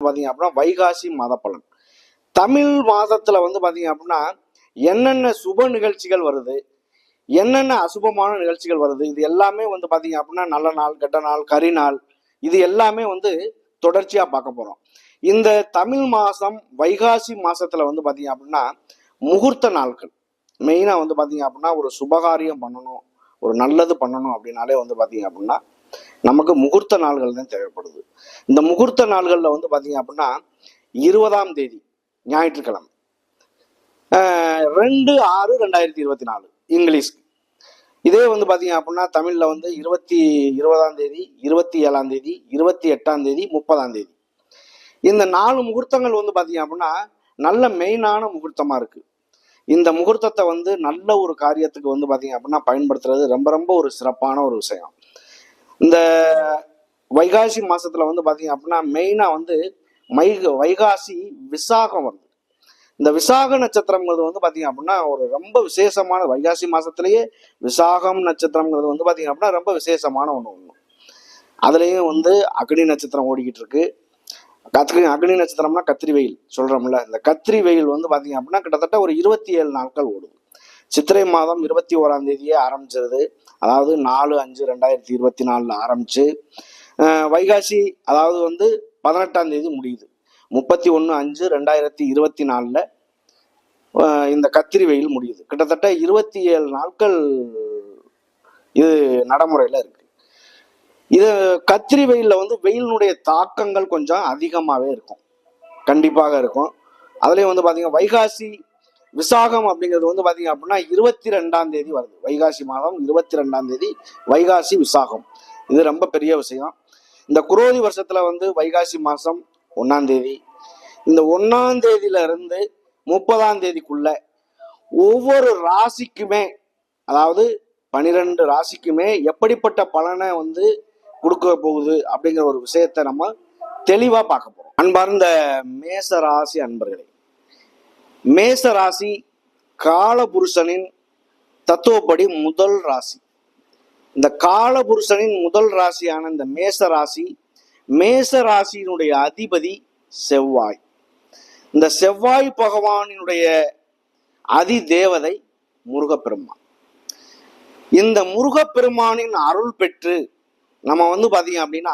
பார்த்தீங்க அப்படின்னா வைகாசி மாத பலன். தமிழ் மாதத்துல வந்து பார்த்தீங்க அப்படின்னா என்னென்ன சுப நிகழ்ச்சிகள் வருது, என்னென்ன அசுபமான நிகழ்ச்சிகள் வருது, இது எல்லாமே வந்து பார்த்தீங்க அப்படின்னா நல்ல நாள், கெட்ட நாள், கரிநாள், இது எல்லாமே வந்து தொடர்ச்சியா பார்க்க போறோம். இந்த தமிழ் மாசம் வைகாசி மாசத்துல வந்து பார்த்தீங்க அப்படின்னா முகூர்த்த நாட்கள் மெயினா வந்து பார்த்தீங்க அப்படின்னா ஒரு சுபகாரியம் பண்ணணும், ஒரு நல்லது பண்ணணும் அப்படின்னாலே வந்து பார்த்தீங்க அப்படின்னா நமக்கு முகூர்த்த நாள்கள் தான் தேவைப்படுது. இந்த முகூர்த்த நாள்களில் வந்து பார்த்தீங்க அப்படின்னா 20ஆம் தேதி ஞாயிற்றுக்கிழமை 2/6/2024 இங்கிலீஷ்க்கு. இதே வந்து பார்த்தீங்க அப்படின்னா தமிழில் வந்து 20ஆம் தேதி, 27ஆம் தேதி, 28ஆம் தேதி, 30ஆம் தேதி, இந்த 4 முகூர்த்தங்கள் வந்து பார்த்தீங்க அப்படின்னா நல்ல மெயினான முகூர்த்தமாக இருக்கு. இந்த முகூர்த்தத்தை வந்து நல்ல ஒரு காரியத்துக்கு வந்து பார்த்தீங்க அப்படின்னா பயன்படுத்துறது ரொம்ப ரொம்ப ஒரு சிறப்பான ஒரு விஷயம். இந்த வைகாசி மாசத்துல வந்து பார்த்தீங்க அப்படின்னா மெயினாக வந்து வைகாசி விசாகம் வருது. இந்த விசாக நட்சத்திரங்கிறது வந்து பார்த்தீங்க அப்படின்னா ஒரு ரொம்ப விசேஷமான, வைகாசி மாசத்திலேயே விசாகம் நட்சத்திரங்கிறது வந்து பார்த்தீங்க அப்படின்னா ரொம்ப விசேஷமான ஒன்று. அதுலேயும் வந்து அக்னி நட்சத்திரம் ஓடிக்கிட்டு இருக்கு. அக்னி நட்சத்திரம்னா கத்திரி வெயில் சொல்றோம்ல, இந்த கத்திரி வெயில் வந்து பார்த்தீங்க அப்படின்னா கிட்டத்தட்ட ஒரு 27 நாட்கள் ஓடுது. சித்திரை மாதம் 21ஆம் தேதியே ஆரம்பிச்சிருது. அதாவது 4/5/2024 ஆரம்பிச்சு வைகாசி அதாவது வந்து 18ஆம் தேதி முடியுது. 31/5/2024 இந்த கத்திரி வெயில் முடியுது. கிட்டத்தட்ட 27 நாட்கள் இது நடைமுறையில இருக்கு. இது கத்திரி வெயில்ல வந்து வெயிலினுடைய தாக்கங்கள் கொஞ்சம் அதிகமாகவே இருக்கும், கண்டிப்பாக இருக்கும். அதுலேயும் வந்து பார்த்தீங்கன்னா வைகாசி விசாகம் அப்படிங்கிறது வந்து பார்த்தீங்க அப்படின்னா 22ஆம் தேதி வருது. வைகாசி மாதம் 22ஆம் தேதி வைகாசி விசாகம். இது ரொம்ப பெரிய விஷயம். இந்த குரோதி வருஷத்துல வந்து வைகாசி மாதம் 1ஆம் தேதி, இந்த 1ஆம் தேதியில இருந்து 30ஆம் தேதிக்குள்ள ஒவ்வொரு ராசிக்குமே, அதாவது 12 ராசிக்குமே எப்படிப்பட்ட பலனை வந்து கொடுக்க போகுது அப்படிங்கிற ஒரு விஷயத்த நம்ம தெளிவா பார்க்க போறோம். அன்பார்ந்த மேச ராசி அன்பர்களே, மேச ராசி காலபுருஷனின் தத்துவப்படி முதல் ராசி. இந்த காலபுருஷனின் முதல் ராசியான இந்த மேச ராசி, மேச ராசியினுடைய அதிபதி செவ்வாய். இந்த செவ்வாய் பகவானினுடைய அதி தேவதை முருகப்பெருமான். இந்த முருகப்பெருமானின் அருள் பெற்று நம்ம வந்து பார்த்தீங்க அப்படின்னா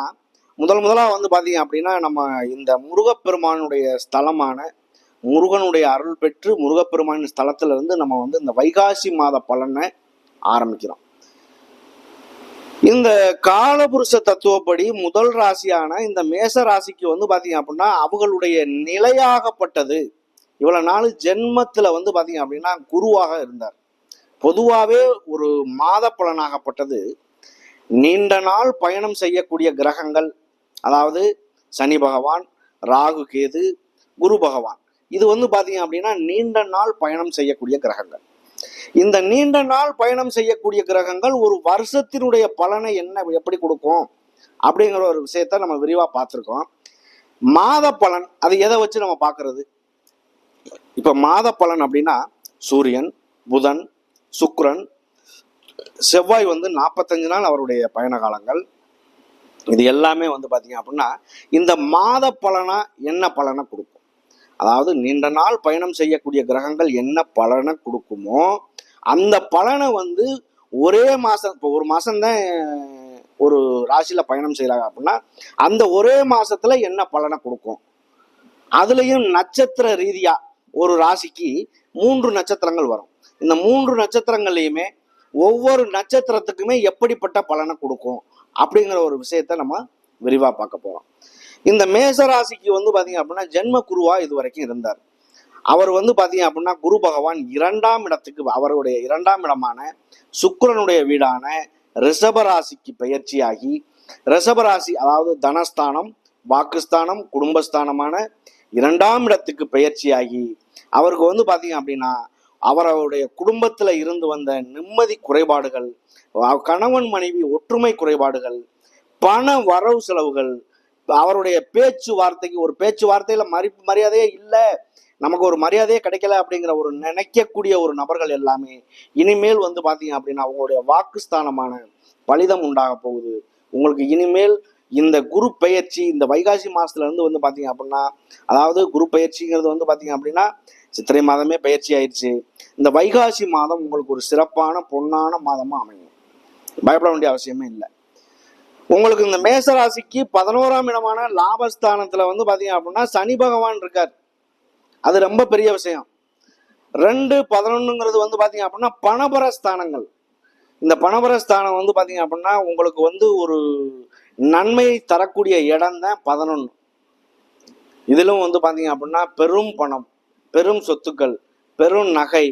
முதலா வந்து பார்த்தீங்க அப்படின்னா நம்ம இந்த முருகப்பெருமானுடைய ஸ்தலமான முருகனுடைய அருள் பெற்று முருகப்பெருமானின் ஸ்தலத்துல இருந்து நம்ம வந்து இந்த வைகாசி மாத பலனை ஆரம்பிக்கிறோம். இந்த காலபுருஷ தத்துவப்படி முதல் ராசியான இந்த மேச ராசிக்கு வந்து பார்த்தீங்க அப்படின்னா அவங்களுடைய நிலையாகப்பட்டது இவ்வளவு நாள் ஜென்மத்துல வந்து பார்த்தீங்க அப்படின்னா குருவாக இருந்தார். பொதுவாகவே ஒரு மாத பலனாகப்பட்டது நீண்ட நாள் பயணம் செய்யக்கூடிய கிரகங்கள், அதாவது சனி பகவான், ராகு கேது, குரு பகவான், இது வந்து பார்த்தீங்க அப்படின்னா நீண்ட நாள் பயணம் செய்யக்கூடிய கிரகங்கள். இந்த நீண்ட நாள் பயணம் செய்யக்கூடிய கிரகங்கள் ஒரு வருஷத்தினுடைய பலனை எப்படி கொடுக்கும் அப்படிங்கிற ஒரு விஷயத்த நம்ம விரிவா பார்த்துருக்கோம். மாத பலன் அது எதை வச்சு நம்ம பார்க்கறது? இப்ப மாத பலன் அப்படின்னா சூரியன், புதன், சுக்கிரன், செவ்வாய் வந்து 45 நாள் அவருடைய பயண காலங்கள். இது எல்லாமே வந்து பார்த்தீங்க அப்படின்னா இந்த மாத பலனா என்ன பலனை கொடுக்கும், அதாவது நீண்ட நாள் பயணம் செய்யக்கூடிய கிரகங்கள் என்ன பலனை கொடுக்குமோ அந்த பலனை வந்து ஒரே மாசம், இப்போ ஒரு மாசம்தான் ஒரு ராசியில பயணம் செய்யறாங்க அப்படின்னா அந்த ஒரே மாசத்துல என்ன பலனை கொடுக்கும். அதுலயும் நட்சத்திர ரீதியா ஒரு ராசிக்கு 3 நட்சத்திரங்கள் வரும். இந்த 3 நட்சத்திரங்கள்லையுமே ஒவ்வொரு நட்சத்திரத்துக்குமே எப்படிப்பட்ட பலனை கொடுக்கும் அப்படிங்கிற ஒரு விஷயத்த நம்ம விரிவா பார்க்க போறோம். இந்த மேச ராசிக்கு வந்து பாத்தீங்க அப்படின்னா ஜென்ம குருவா இது வரைக்கும் இருந்தார். அவர் வந்து பாத்தீங்க அப்படின்னா குரு பகவான் 2ஆம் இடத்துக்கு, அவருடைய 2ஆம் இடமான சுக்கிரனுடைய வீடான ரிஷபராசிக்கு பெயர்ச்சியாகி, ரிஷபராசி அதாவது தனஸ்தானம், வாக்குஸ்தானம், குடும்பஸ்தானமான 2ஆம் இடத்துக்கு பெயர்ச்சியாகி அவருக்கு வந்து பாத்தீங்க அப்படின்னா அவருடைய குடும்பத்துல இருந்து வந்த நிம்மதி குறைபாடுகள், கணவன் மனைவி ஒற்றுமை குறைபாடுகள், பண வரவு செலவுகள், அவருடைய பேச்சுவார்த்தைக்கு ஒரு பேச்சுவார்த்தையில மரியாதையே இல்லை, நமக்கு ஒரு மரியாதையே கிடைக்கல அப்படிங்கிற ஒரு நினைக்கக்கூடிய ஒரு நபர்கள் எல்லாமே இனிமேல் வந்து பாத்தீங்க அப்படின்னா அவங்களுடைய வாக்குஸ்தானமான பலிதம் உண்டாக போகுது. உங்களுக்கு இனிமேல் இந்த குரு பெயர்ச்சி இந்த வைகாசி மாசத்துல இருந்து வந்து பாத்தீங்க அப்படின்னா, அதாவது குரு பெயர்ச்சிங்கிறது வந்து பாத்தீங்க அப்படின்னா சித்திரை மாதமே பயிற்சி ஆயிடுச்சு. இந்த வைகாசி மாதம் உங்களுக்கு ஒரு சிறப்பான பொன்னான மாதமா அமையும். பயப்பட வேண்டிய அவசியமே இல்லை. உங்களுக்கு இந்த மேசராசிக்கு 11ஆம் இடமான லாபஸ்தானத்துல வந்து பாத்தீங்க அப்படின்னா சனி பகவான் இருக்கார். அது ரொம்ப பெரிய விஷயம். 2, 11ங்கிறது வந்து பாத்தீங்க அப்படின்னா பணபர ஸ்தானங்கள். இந்த பணபர ஸ்தானம் வந்து பாத்தீங்க அப்படின்னா உங்களுக்கு வந்து ஒரு நன்மையை தரக்கூடிய இடம் தான் 11. இதிலும் வந்து பாத்தீங்க அப்படின்னா பெரும் பணம், பெரும் சொத்துக்கள், பெரும் நகை,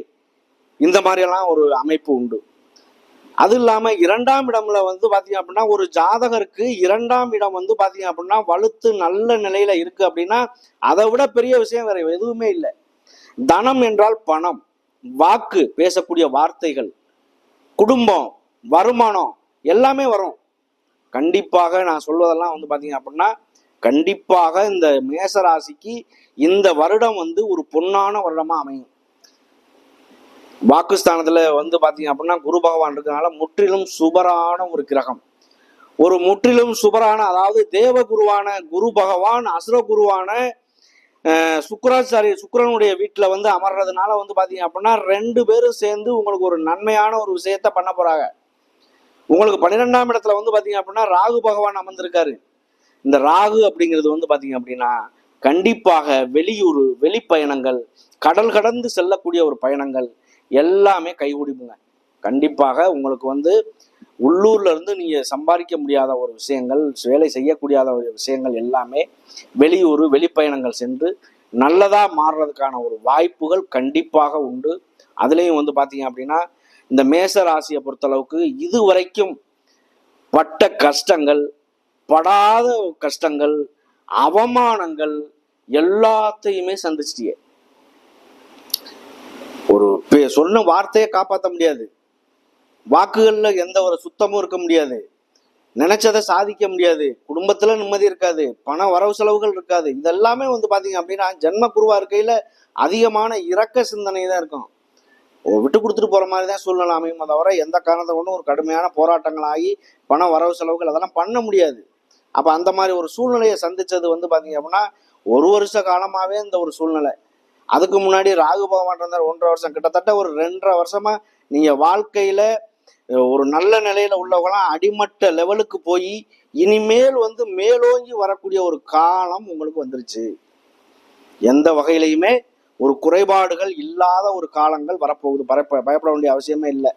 இந்த மாதிரியெல்லாம் ஒரு அமைப்பு உண்டு. அது இல்லாம 2ஆம் இடம்ல வந்து பாத்தீங்க அப்படின்னா ஒரு ஜாதகருக்கு 2ஆம் இடம் வந்து பாத்தீங்க அப்படின்னா வலுத்து நல்ல நிலையில இருக்கு அப்படின்னா அதை விட பெரிய விஷயம் வேற எதுவுமே இல்லை. தனம் என்றால் பணம், வாக்கு, பேசக்கூடிய வார்த்தைகள், குடும்பம், வருமானம் எல்லாமே வரும். கண்டிப்பாக நான் சொல்வதெல்லாம் வந்து பாத்தீங்க அப்படின்னா கண்டிப்பாக இந்த மேசராசிக்கு இந்த வருடம் வந்து ஒரு பொன்னான வருடமா அமையும். வாக்குஸ்தானத்துல வந்து பாத்தீங்க அப்படின்னா குரு பகவான் இருக்கிறதுனால முற்றிலும் சுபரான ஒரு கிரகம். ஒரு முற்றிலும் சுபரான, அதாவது தேவ குருவான குரு பகவான் அசுர குருவான சுக்கிரனுடைய வீட்டுல வந்து அமர்றதுனால வந்து பாத்தீங்க அப்படின்னா 2 பேரும் சேர்ந்து உங்களுக்கு ஒரு நன்மையான ஒரு விஷயத்த பண்ண போறாங்க. உங்களுக்கு 12ஆம் இடத்துல வந்து பாத்தீங்க அப்படின்னா ராகு பகவான் அமர்ந்திருக்காரு. இந்த ராகு அப்படிங்கிறது வந்து பாத்தீங்க அப்படின்னா கண்டிப்பாக வெளியூர் வெளிப்பயணங்கள், கடல் கடந்து செல்லக்கூடிய ஒரு பயணங்கள் எல்லாமே கைகூடிப்புங்க. கண்டிப்பாக உங்களுக்கு வந்து உள்ளூர்ல இருந்து நீங்க சம்பாதிக்க முடியாத ஒரு விஷயங்கள், வேலை செய்யக்கூடிய ஒரு விஷயங்கள் எல்லாமே வெளியூர் வெளிப்பயணங்கள் சென்று நல்லதா மாறுறதுக்கான ஒரு வாய்ப்புகள் கண்டிப்பாக உண்டு. அதுலேயும் வந்து பாத்தீங்க அப்படின்னா இந்த மேச ராசியை பொறுத்தளவுக்கு இதுவரைக்கும் பட்ட கஷ்டங்கள், படாத கஷ்டங்கள், அவமானங்கள் எல்லாத்தையுமே சந்திச்சிட்டியே. ஒரு சொன்ன வார்த்தையை காப்பாற்ற முடியாது, வாக்குகள்ல எந்த ஒரு சுத்தமும் இருக்க முடியாது, நினைச்சதை சாதிக்க முடியாது, குடும்பத்துல நிம்மதி இருக்காது, பண வரவு செலவுகள் இருக்காது. இதெல்லாமே வந்து பாத்தீங்க அப்படின்னா ஜென்ம குருவா இருக்கையில அதிகமான இரக்க சிந்தனை தான் இருக்கும். விட்டு கொடுத்துட்டு போற மாதிரி தான் சூழ்நிலை அமையுமே தவிர எந்த காரணத்தை கொண்டும் ஒரு கடுமையான போராட்டங்கள் ஆகி பண வரவு செலவுகள் அதெல்லாம் பண்ண முடியாது. அப்ப அந்த மாதிரி ஒரு சூழ்நிலையை சந்திச்சது வந்து பாத்தீங்க அப்படின்னா 1 வருஷ காலமாவே இந்த ஒரு சூழ்நிலை. அதுக்கு முன்னாடி ராகு பகவான் இருந்தார் 1.5 வருஷம், கிட்டத்தட்ட ஒரு 2.5 வருஷமா நீங்க வாழ்க்கையில ஒரு நல்ல நிலையில உள்ளவங்களாம் அடிமட்ட லெவலுக்கு போய் இனிமேல் வந்து மேலோங்கி வரக்கூடிய ஒரு காலம் உங்களுக்கு வந்துருச்சு. எந்த வகையிலையுமே ஒரு குறைபாடுகள் இல்லாத ஒரு காலங்கள் வரப்போகுது. பயப்பட வேண்டிய அவசியமே இல்லை.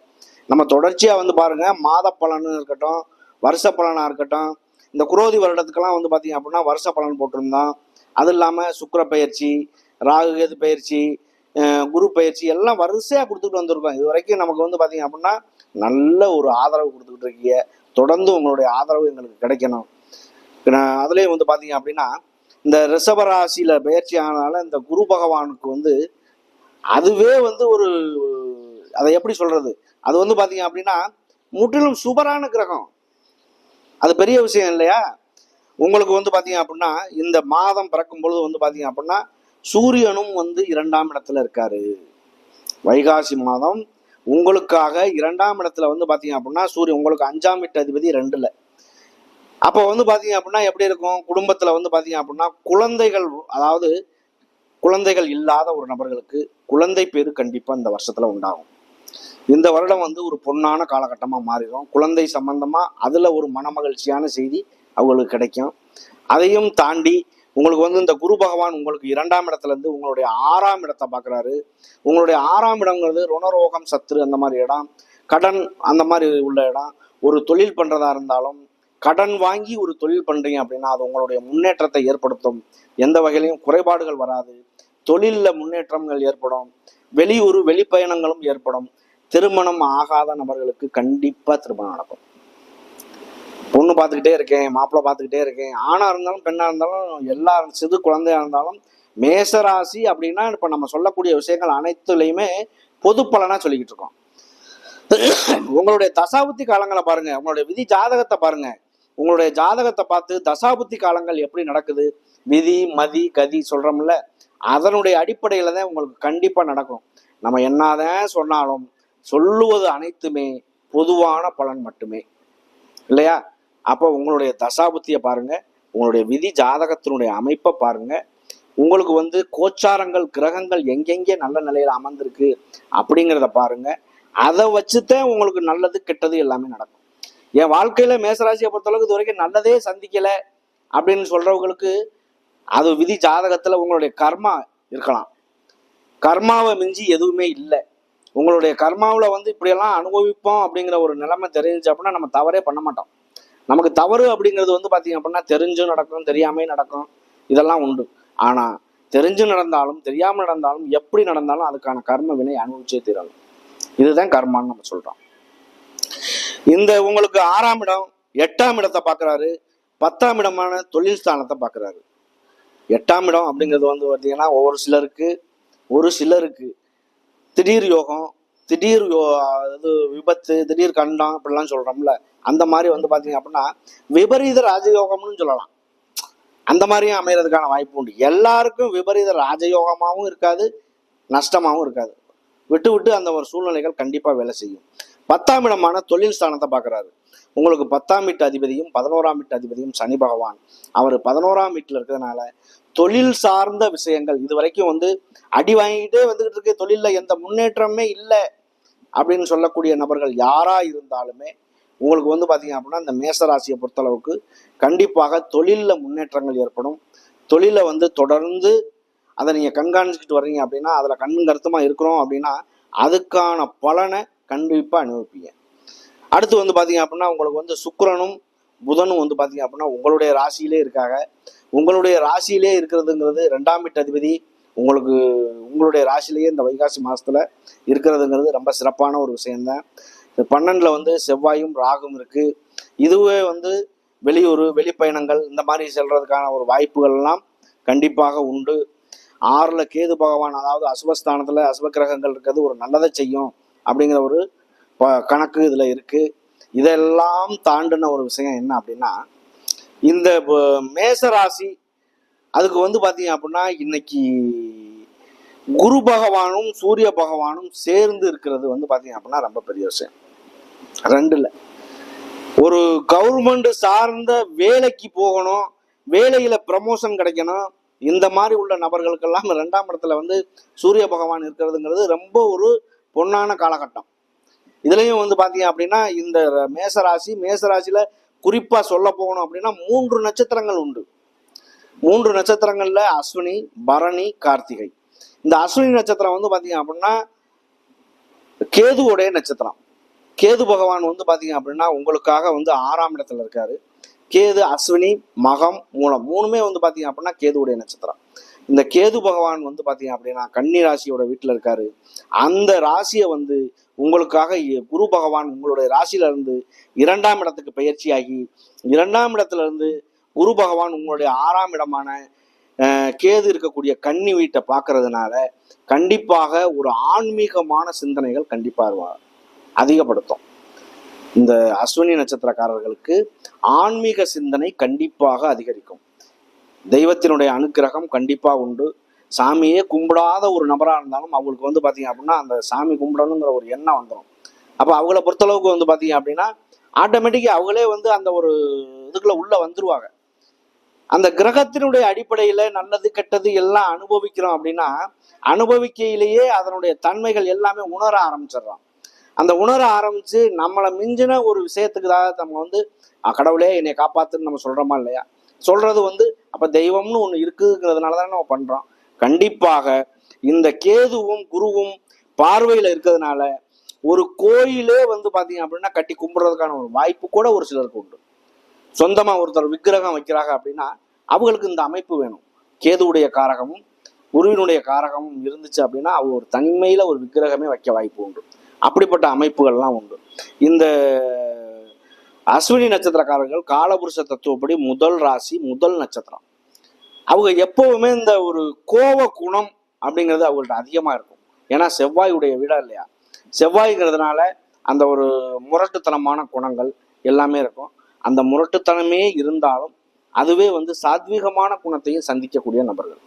நம்ம தொடர்ச்சியா வந்து பாருங்க, மாத பலன் இருக்கட்டும், வருஷ பலனா இருக்கட்டும், இந்த குரோதி வருடத்துக்கெல்லாம் வந்து பாத்தீங்க அப்படின்னா வருஷ பலன் போட்டிருந்தோம். அது இல்லாம சுக்கிர பயிற்சி, ராகு கேது பயிற்சி, குரு பயிற்சி எல்லாம் வரிசையா கொடுத்துட்டு வந்திருக்கோம். இது வரைக்கும் நமக்கு வந்து பாத்தீங்க அப்படின்னா நல்ல ஒரு ஆதரவு கொடுத்துக்கிட்டு இருக்கீங்க. தொடர்ந்து உங்களுடைய ஆதரவு எங்களுக்கு கிடைக்கணும். அதுலயும் வந்து பாத்தீங்க அப்படின்னா இந்த ரிஷபராசியில பயிற்சி ஆனதால இந்த குரு பகவானுக்கு வந்து அதுவே வந்து ஒரு, அதை எப்படி சொல்றது, அது வந்து பாத்தீங்க அப்படின்னா முற்றிலும் சுபரான கிரகம். அது பெரிய விஷயம் இல்லையா? உங்களுக்கு வந்து பாத்தீங்க அப்படின்னா இந்த மாதம் பிறக்கும் பொழுது வந்து பாத்தீங்க அப்படின்னா சூரியனும் வந்து 2ஆம் இடத்துல இருக்காரு. வைகாசி மாதம் உங்களுக்காக 2ஆம் இடத்துல வந்து பாத்தீங்க அப்படின்னா சூரியன் உங்களுக்கு 5ஆம் வீட்டு அதிபதி 2ல. அப்போ வந்து பாத்தீங்க அப்படின்னா எப்படி இருக்கும், குடும்பத்துல வந்து பாத்தீங்க அப்படின்னா குழந்தைகள், அதாவது குழந்தைகள் இல்லாத ஒரு நபர்களுக்கு குழந்தை பேரு கண்டிப்பா இந்த வருஷத்துல உண்டாகும். இந்த வருடம் வந்து ஒரு பொன்னான காலகட்டமா மாறிடும். குழந்தை சம்பந்தமா அதுல ஒரு மனமகிழ்ச்சியான செய்தி அவங்களுக்கு கிடைக்கும். அதையும் தாண்டி உங்களுக்கு வந்து இந்த குரு பகவான் உங்களுக்கு 2ஆம் இடத்துல இருந்து உங்களுடைய 6ஆம் இடத்தை பாக்குறாரு. உங்களுடைய 6ஆம் இடம்ங்கிறது ருணரோகம், சத்ரு, அந்த மாதிரி இடம், கடன் அந்த மாதிரி உள்ள இடம். ஒரு தொழில் பண்றதா இருந்தாலும் கடன் வாங்கி ஒரு தொழில் பண்றீங்க அப்படின்னா அது உங்களுடைய முன்னேற்றத்தை ஏற்படுத்தும். எந்த வகையிலையும் குறைபாடுகள் வராது. தொழில்ல முன்னேற்றங்கள் ஏற்படும். வெளியூர் வெளிப்பயணங்களும் ஏற்படும். திருமணம் ஆகாத நபர்களுக்கு கண்டிப்பா திருமணம் நடக்கும். பொண்ணு பார்த்துக்கிட்டே இருக்கேன், மாப்பிள்ளை பார்த்துக்கிட்டே இருக்கேன், ஆணா இருந்தாலும் பெண்ணா இருந்தாலும் எல்லா சிறு குழந்தையா இருந்தாலும் மேசராசி அப்படின்னா இப்ப நம்ம சொல்லக்கூடிய விஷயங்கள் அனைத்துலையுமே பொது பலனா சொல்லிக்கிட்டு இருக்கோம். உங்களுடைய தசாபுத்தி காலங்களை பாருங்க, உங்களுடைய விதி ஜாதகத்தை பாருங்க. உங்களுடைய ஜாதகத்தை பார்த்து தசாபுத்தி காலங்கள் எப்படி நடக்குது, விதி மதி கதி சொல்றோம்ல, அதனுடைய அடிப்படையில தான் உங்களுக்கு கண்டிப்பா நடக்கும். நம்ம என்னதான் சொன்னாலும் சொல்லுவது அனைத்துமே பொதுவான பலன் மட்டுமே இல்லையா? அப்போ உங்களுடைய தசாபுத்தியை பாருங்க, உங்களுடைய விதி ஜாதகத்தினுடைய அமைப்பை பாருங்க, உங்களுக்கு வந்து கோச்சாரங்கள் கிரகங்கள் எங்கெங்கே நல்ல நிலையில அமர்ந்திருக்கு அப்படிங்கிறத பாருங்க. அதை வச்சுதான் உங்களுக்கு நல்லது கெட்டது எல்லாமே நடக்கும். என் வாழ்க்கையில மேசராசியை பொறுத்தளவுக்கு இது வரைக்கும் நல்லதே சந்திக்கல அப்படின்னு சொல்றவங்களுக்கு அது விதி ஜாதகத்துல உங்களுடைய கர்மா இருக்கலாம். கர்மாவை மிஞ்சி எதுவுமே இல்லை. உங்களுடைய கர்மாவில் வந்து இப்படியெல்லாம் அனுபவிப்போம் அப்படிங்கிற ஒரு நிலைமை தெரிஞ்சு அப்படின்னா நம்ம தவறே பண்ண மாட்டோம். நமக்கு தவறு அப்படிங்கிறது வந்து பார்த்தீங்க அப்படின்னா தெரிஞ்சும் நடக்கும், தெரியாமே நடக்கும், இதெல்லாம் உண்டு. ஆனால் தெரிஞ்சு நடந்தாலும் தெரியாமல் நடந்தாலும் எப்படி நடந்தாலும் அதுக்கான கர்ம வினை அனுபவிச்சே தீரணும். இதுதான் கர்மான்னு நம்ம சொல்றோம். இந்த உங்களுக்கு 6ஆம் இடம் 8ஆம் இடத்தை பார்க்குறாரு, 10ஆம் இடமான தொழில் ஸ்தானத்தை பார்க்குறாரு. 8ஆம் இடம் அப்படிங்கிறது வந்து பார்த்தீங்கன்னா ஒரு சிலருக்கு திடீர் யோகம், திடீர் இது விபத்து, திடீர் கண்டம் அப்படிலாம் சொல்றோம்ல, அந்த மாதிரி வந்து பார்த்தீங்க அப்படின்னா விபரீத ராஜயோகம்னு சொல்லலாம். அந்த மாதிரியும் அமைகிறதுக்கான வாய்ப்பு உண்டு. எல்லாருக்கும் விபரீத ராஜயோகமாகவும் இருக்காது, நஷ்டமாகவும் இருக்காது. விட்டு விட்டு அந்த ஒரு சூழ்நிலைகள் கண்டிப்பாக வேலை செய்யும். 10ஆம் இடமான தொழில் ஸ்தானத்தை பார்க்குறாரு. உங்களுக்கு 10ஆம் வீட்டு அதிபதியும் 11ஆம் வீட்டு அதிபதியும் சனி பகவான். அவர் 11ஆம் வீட்டில் இருக்கிறதுனால தொழில் சார்ந்த விஷயங்கள் இது வரைக்கும் வந்து அடி வாங்கிட்டே வந்துகிட்டு இருக்கு, தொழிலில் எந்த முன்னேற்றமே இல்லை அப்படின்னு சொல்லக்கூடிய நபர்கள் யாரா இருந்தாலுமே உங்களுக்கு வந்து பார்த்தீங்க அப்படின்னா இந்த மேசராசியை பொறுத்தளவுக்கு கண்டிப்பாக தொழிலில் முன்னேற்றங்கள் ஏற்படும். தொழிலை வந்து தொடர்ந்து அதை நீங்கள் கண்காணிச்சுக்கிட்டு வர்றீங்க அப்படின்னா, அதில் கண்ணும் கருத்துமாக இருக்கிறோம் அப்படின்னா அதுக்கான பலனை கண்டிப்பாக அனுபவிப்பீங்க. அடுத்து வந்து பார்த்தீங்க அப்படின்னா உங்களுக்கு வந்து சுக்கிரனும் புதனும் வந்து பார்த்தீங்க அப்படின்னா உங்களுடைய ராசியிலே இருக்காங்க. உங்களுடைய ராசியிலே இருக்கிறதுங்கிறது 2ஆம் வீட்டு அதிபதி உங்களுடைய ராசியிலேயே இந்த வைகாசி மாதத்தில் இருக்கிறதுங்கிறது ரொம்ப சிறப்பான ஒரு விஷயம்தான். இந்த 12ல் வந்து செவ்வாயும் ராகும் இருக்குது. இதுவே வந்து வெளியூர் வெளிப்பயணங்கள் இந்த மாதிரி செல்றதுக்கான ஒரு வாய்ப்புகள்லாம் கண்டிப்பாக உண்டு. 6ல் கேது பகவான், அதாவது அசுபஸ்தானத்தில் அசுப கிரகங்கள் இருக்கிறது ஒரு நல்லதை செய்யும் அப்படிங்கிற ஒரு கணக்கு இதில் இருக்குது. இதெல்லாம் தாண்டின ஒரு விஷயம் என்ன அப்படின்னா, இந்த மேசராசி அதுக்கு வந்து பார்த்தீங்க அப்படின்னா இன்னைக்கு குரு பகவானும் சூரிய பகவானும் சேர்ந்து இருக்கிறது வந்து பார்த்தீங்க அப்படின்னா ரொம்ப பெரிய விஷயம். 2ல் ஒரு கவர்மெண்ட் சார்ந்த வேலைக்கு போகணும், வேலையில ப்ரமோஷன் கிடைக்கணும், இந்த மாதிரி உள்ள நபர்களுக்கெல்லாம் 2ஆம் இடத்துல வந்து சூரிய பகவான் இருக்கிறதுங்கிறது ரொம்ப ஒரு பொன்னான காலகட்டம். இதுலயும் வந்து பார்த்தீங்க அப்படின்னா இந்த மேசராசியில குறிப்பா சொல்ல போகணும் அப்படின்னா 3 நட்சத்திரங்கள் உண்டு. 3 நட்சத்திரங்கள்ல அஸ்வினி, பரணி, கார்த்திகை. இந்த அஸ்வினி நட்சத்திரம் வந்து பார்த்தீங்க அப்படின்னா கேதுவுடைய நட்சத்திரம். கேது பகவான் வந்து பார்த்தீங்க அப்படின்னா உங்களுக்காக வந்து 6ஆம் இடத்துல இருக்காரு. கேது அஸ்வினி மகம் மூலம் 3மே வந்து பார்த்தீங்க அப்படின்னா கேதுவுடைய நட்சத்திரம். இந்த கேது பகவான் வந்து பார்த்தீங்க அப்படின்னா கன்னி ராசியோட வீட்டில் இருக்காரு. அந்த ராசியை வந்து உங்களுக்காக குரு பகவான் உங்களுடைய ராசியில இருந்து 2ஆம் இடத்துக்கு பயிற்சியாகி 2ஆம் இடத்துல இருந்து குரு பகவான் உங்களுடைய 6ஆம் இடமான கேது இருக்கக்கூடிய கன்னி வீட்டை பார்க்கறதுனால கண்டிப்பாக ஒரு ஆன்மீகமான சிந்தனைகள் கண்டிப்பாக அதிகப்படுத்தும். இந்த அஸ்வினி நட்சத்திரக்காரர்களுக்கு ஆன்மீக சிந்தனை கண்டிப்பாக அதிகரிக்கும். தெய்வத்தினுடைய அனுக்கிரகம் கண்டிப்பாக உண்டு. சாமியே கும்பிடாத ஒரு நபராக இருந்தாலும் அவங்களுக்கு வந்து பார்த்தீங்க அப்படின்னா அந்த சாமி கும்பிடணுங்கிற ஒரு எண்ணம் வந்துடும். அப்போ அவங்கள பொறுத்தளவுக்கு வந்து பார்த்தீங்க அப்படின்னா ஆட்டோமேட்டிக்காக அவங்களே வந்து அந்த ஒரு இதுக்குள்ள உள்ள வந்துருவாங்க. அந்த கிரகத்தினுடைய அடிப்படையில் நல்லது கெட்டது எல்லாம் அனுபவிக்கிறோம் அப்படின்னா அனுபவிக்கையிலேயே அதனுடைய தன்மைகள் எல்லாமே உணர ஆரம்பிச்சிடுறோம். அந்த உணர ஆரம்பிச்சு நம்மளை மிஞ்சின ஒரு விஷயத்துக்குதாக நம்ம வந்து கடவுளே என்னை காப்பாத்துன்னு நம்ம சொல்றோமா இல்லையா? சொல்றது வந்து அப்ப தெய்வம்னு ஒண்ணு இருக்குங்கிறதுனால தானே நம்ம பண்றோம். கண்டிப்பாக இந்த கேதுவும் குருவும் பார்வையில இருக்கிறதுனால ஒரு கோயிலே வந்து பாத்தீங்க அப்படின்னா கட்டி கும்பிடுறதுக்கான ஒரு வாய்ப்பு கூட ஒரு சிலருக்கு உண்டு. சொந்தமா ஒருத்தர் விக்கிரகம் வைக்கிறாங்க அப்படின்னா அவங்களுக்கு இந்த அமைப்பு வேணும். கேதுவுடைய காரகமும் குருவினுடைய காரகமும் இருந்துச்சு அப்படின்னா அவங்க ஒரு தனிமையில ஒரு விக்கிரகமே வைக்க வாய்ப்பு உண்டு. அப்படிப்பட்ட அமைப்புகள்லாம் உண்டு. இந்த அஸ்வினி நட்சத்திரக்காரர்கள் காலபுருஷ தத்துவப்படி முதல் ராசி முதல் நட்சத்திரம். அவங்க எப்பவுமே இந்த ஒரு கோப குணம் அப்படிங்கிறது அவங்கள்ட்ட அதிகமா இருக்கும். ஏன்னா செவ்வாயுடைய வீடா இல்லையா? செவ்வாய்ங்கிறதுனால அந்த ஒரு முரட்டுத்தனமான குணங்கள் எல்லாமே இருக்கும். அந்த முரட்டுத்தனமே இருந்தாலும் அதுவே வந்து சாத்வீகமான குணத்தையும் சந்திக்கக்கூடிய நபர்கள்.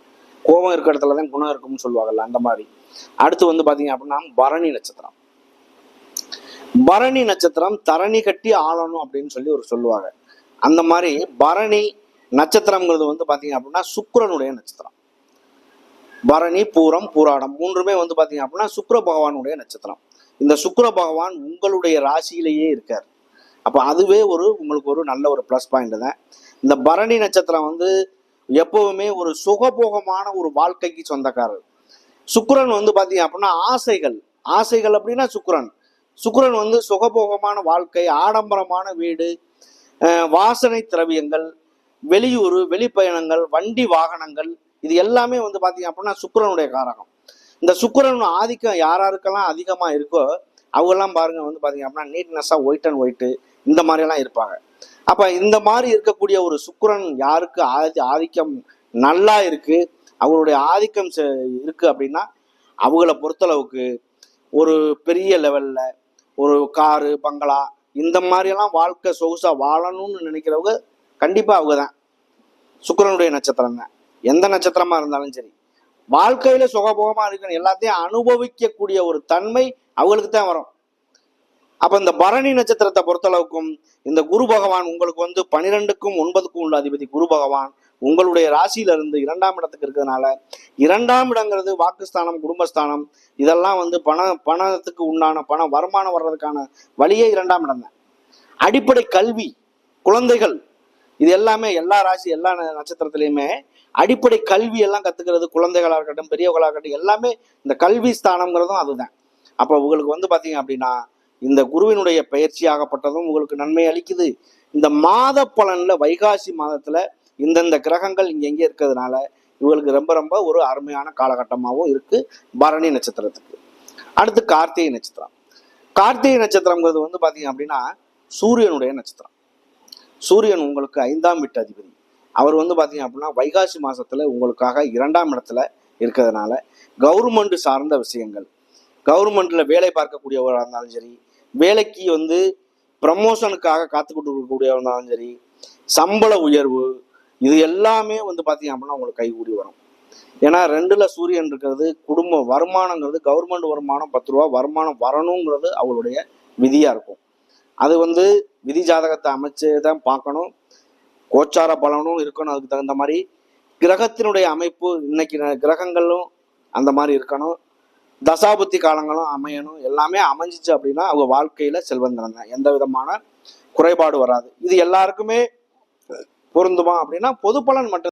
கோபம் இருக்கிற இடத்துல தான் குணம் இருக்கும்னு சொல்லுவாங்கல்ல, அந்த மாதிரி. அடுத்து வந்து பாத்தீங்க அப்படின்னா பரணி நட்சத்திரம். பரணி நட்சத்திரம் தரணி கட்டி ஆளணும் அப்படின்னு சொல்லி ஒரு சொல்லுவாங்க. அந்த மாதிரி பரணி நட்சத்திரம்ங்கிறது வந்து பாத்தீங்க அப்படின்னா சுக்கிரனுடைய நட்சத்திரம். பரணி, பூரம், பூராடம் மூன்றுமே வந்து பாத்தீங்க அப்படின்னா சுக்கிர பகவானுடைய நட்சத்திரம். இந்த சுக்கிர பகவான் உங்களுடைய ராசியிலேயே இருக்கார். அப்ப அதுவே உங்களுக்கு ஒரு நல்ல ஒரு பிளஸ் பாயிண்ட் தான். இந்த பரணி நட்சத்திரம் வந்து எப்பவுமே ஒரு சுகபோகமான ஒரு வாழ்க்கைக்கு சொந்தக்காரர். சுக்கிரன் வந்து பாத்தீங்க அப்படின்னா ஆசைகள் அப்படின்னா சுக்கிரன் வந்து சுகபோகமான வாழ்க்கை, ஆடம்பரமான வீடு, வாசனை திரவியங்கள், வெளியூர் வெளிப்பயணங்கள், வண்டி வாகனங்கள், இது எல்லாமே வந்து பாத்தீங்க அப்படின்னா சுக்கிரனுடைய காரகம். இந்த சுக்கிரன் ஆதிக்கம் யாராருக்கெல்லாம் அதிகமா இருக்கோ அவங்கெல்லாம் பாருங்க வந்து பாத்தீங்க அப்படின்னா நீட்னஸா ஒயிட் அண்ட் ஒயிட்டு இந்த மாதிரி எல்லாம் இருப்பாங்க. அப்ப இந்த மாதிரி இருக்கக்கூடிய ஒரு சுக்கிரன் யாருக்கு ஆதிக்கம் நல்லா இருக்கு, அவருடைய ஆதிக்கம் இருக்கு அப்படின்னா அவங்கள பொறுத்தளவுக்கு ஒரு பெரிய லெவல்ல ஒரு காரு பங்களா இந்த மாதிரி எல்லாம் வாழ்க்கை சொகுசா வாழணும்னு நினைக்கிறவங்க கண்டிப்பா அவங்க தான் சுக்கிரனுடைய நட்சத்திரம் தான். எந்த நட்சத்திரமா இருந்தாலும் சரி, வாழ்க்கையில சுகபோகமா இருக்கணும், எல்லாத்தையும் அனுபவிக்கக்கூடிய ஒரு தன்மை அவங்களுக்கு தான் வரும். அப்ப இந்த பரணி நட்சத்திரத்தை பொறுத்தளவுக்கும் இந்த குரு பகவான் உங்களுக்கு வந்து 12க்கும் 9க்கும் உள்ள அதிபதி குரு பகவான் உங்களுடைய ராசியில இருந்து 2ஆம் இடத்துக்கு இருக்கிறதுனால, 2ஆம் இடங்கிறது வாக்குஸ்தானம், குடும்பஸ்தானம், இதெல்லாம் வந்து பணத்துக்கு உண்டான பணம் வருமானம் வர்றதுக்கான வழியே 2ஆம் இடம் தான். அடிப்படை கல்வி, குழந்தைகள், இது எல்லாமே எல்லா ராசி எல்லா நட்சத்திரத்திலையுமே அடிப்படை கல்வி எல்லாம் கத்துக்கிறது, குழந்தைகளா இருக்கட்டும் பெரியவர்களா இருக்கட்டும், எல்லாமே இந்த கல்வி ஸ்தானம்ங்கிறதும் அதுதான். அப்ப உங்களுக்கு வந்து பாத்தீங்க அப்படின்னா இந்த குருவினுடைய பயிற்சி ஆகப்பட்டதும் உங்களுக்கு நன்மை அளிக்குது. இந்த மாத பலன்ல வைகாசி மாதத்துல இந்தந்த கிரகங்கள் இங்க இருக்கிறதுனால இவங்களுக்கு ரொம்ப ரொம்ப ஒரு அருமையான காலகட்டமாகவும் இருக்கு பரணி நட்சத்திரத்துக்கு. அடுத்து கார்த்திகை நட்சத்திரம். கார்த்திகை நட்சத்திரம்ங்கிறது வந்து பாத்தீங்க அப்படின்னா சூரியனுடைய நட்சத்திரம். சூரியன் உங்களுக்கு 5ஆம் வீட்டு அதிபதி. அவர் வந்து பாத்தீங்க அப்படின்னா வைகாசி மாசத்துல உங்களுக்காக 2ஆம் இடத்துல இருக்கிறதுனால கவர்மெண்ட் சார்ந்த விஷயங்கள், கவர்மெண்ட்ல வேலை பார்க்கக்கூடியவராக இருந்தாலும் சரி, வேலைக்கு வந்து ப்ரமோஷனுக்காக காத்துக்கிட்டு இருக்கக்கூடியவராக இருந்தாலும் சரி, சம்பள உயர்வு, இது எல்லாமே வந்து பாத்தீங்க அப்படின்னா உங்களுக்கு கைகூடி வரும். ஏன்னா 2ல சூரியன் இருக்கிறது குடும்ப வருமானங்கிறது, கவர்மெண்ட் வருமானம் 10 ரூபா வருமானம் வரணுங்கிறது அவங்களுடைய விதியா இருக்கும். அது வந்து விதி ஜாதகத்தை அமைச்சு தான் பார்க்கணும், கோச்சார பலனும் இருக்கணும், அதுக்கு தகுந்த மாதிரி கிரகத்தினுடைய அமைப்பு, இன்னைக்கு கிரகங்களும் அந்த மாதிரி இருக்கணும், தசாபுத்தி காலங்களும் அமையணும். எல்லாமே அமைஞ்சிச்சு அப்படின்னா அவங்க வாழ்க்கையில செல்வந்தனம் தான், எந்த விதமான குறைபாடு வராது. இது எல்லாருக்குமே பொருந்துமா அப்படின்னா பொது பலன் மட்டும்